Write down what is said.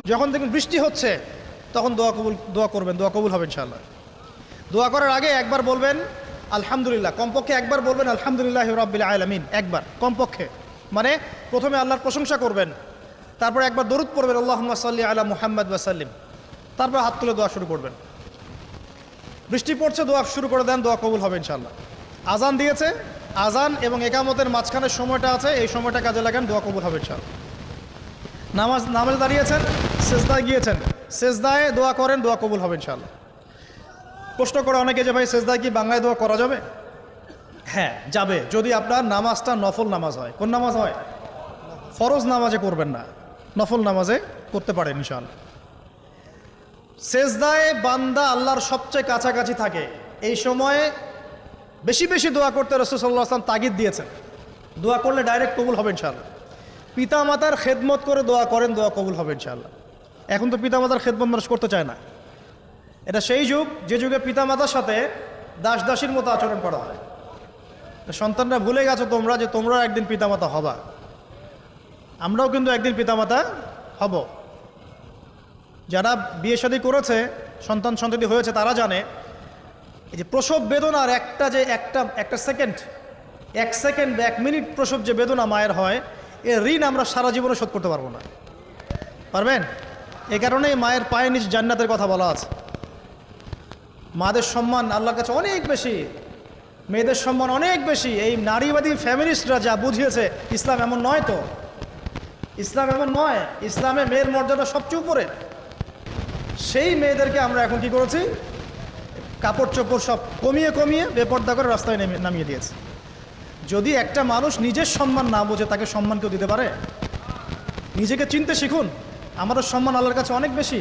যখন দেখবেন বৃষ্টি হচ্ছে তখন দোয়া করবেন, দোয়া কবুল হবে ইনশাআল্লাহ। দোয়া করার আগে একবার বলবেন আলহামদুলিল্লাহ, কমপক্ষে একবার বলবেন আলহামদুলিল্লাহ রাব্বিল আলামিন, একবার কমপক্ষে। মানে প্রথমে আল্লাহর প্রশংসা করবেন, তারপর একবার দরুদ পড়বেন আল্লাহুম্মা সাল্লি আলা মুহাম্মাদ ওয়া সাল্লিম, তারপর হাত তুলে দোয়া শুরু করবেন। বৃষ্টি পড়ছে, দোয়া শুরু করে দেন, দোয়া কবুল হবে ইনশাআল্লাহ। আজান দিয়েছে, আজান এবং একামতের মাঝখানের সময়টা আছে, এই সময়টা কাজে লাগান, দোয়া কবুল হবে ইনশাআল্লাহ। নামাজে দাঁড়িয়েছেন, সেজদায় গিয়েছেন, সেজদায় দোয়া করেন, দোয়া কবুল হবে ইনশাআল্লাহ। প্রশ্ন করে অনেকে যে ভাই সেজদায় কি বাংলায় দোয়া করা যাবে? হ্যাঁ যাবে, যদি আপনার নামাজটা নফল নামাজ হয়। কোন নামাজ হয়? ফরজ নামাজে করবেন না, নফল নামাজে করতে পারেন ইনশাআল্লাহ। সেজদায় বান্দা আল্লাহর সবচেয়ে কাছাকাছি থাকে, এই সময়ে বেশি বেশি দোয়া করতে রাসূল সাল্লাল্লাহু আলাইহি ওয়াসাল্লাম তাগিদ দিয়েছেন। দোয়া করলে ডাইরেক্ট কবুল হবে ইনশাআল্লাহ। পিতামাতার খেদমত করে দোয়া করেন, দোয়া কবুল হবে ইনশাআল্লাহ। এখন তো পিতামাতার খেদমত মানুষ করতে চায় না। এটা সেই যুগ যে যুগে পিতামাতার সাথে দাস দাসীর মতো আচরণ করা হয়। সন্তানরা ভুলে গেছো তোমরা যে তোমরাও একদিন পিতামাতা হবা। আমরাও কিন্তু একদিন পিতামাতা হব। যারা বিয়ে শাদী করেছে, সন্তান সন্ততি হয়েছে, তারা জানে এই যে প্রসব বেদনার একটা সেকেন্ড, 1 সেকেন্ড 1 মিনিট প্রসব যে বেদনা মায়ের হয়, এর ঋণ আমরা সারা জীবনে শোধ করতে পারবো না। পারবেন? এই কারণেই মায়ের পায়ে নিচ জান্নাতের কথা বলা আছে। মাদের সম্মান আল্লাহর কাছে অনেক বেশি, মেয়েদের সম্মান অনেক বেশি। এই নারীবাদী ফ্যামিলিস্টরা যা বুঝিয়েছে, ইসলাম এমন নয় তো। ইসলাম এমন নয়, ইসলামে মেয়ের মর্যাদা সবচেয়ে উপরে। সেই মেয়েদেরকে আমরা এখন কি করেছি? কাপড় চোপড় সব কমিয়ে কমিয়ে বেপর্দা করে রাস্তায় নামিয়ে দিয়েছে। যদি একটা মানুষ নিজের সম্মান না বোঝে, তাকে সম্মান কেউ দিতে পারে? নিজেকে চিনতে শিখুন। আমাদের সম্মান আল্লাহর কাছে অনেক বেশি।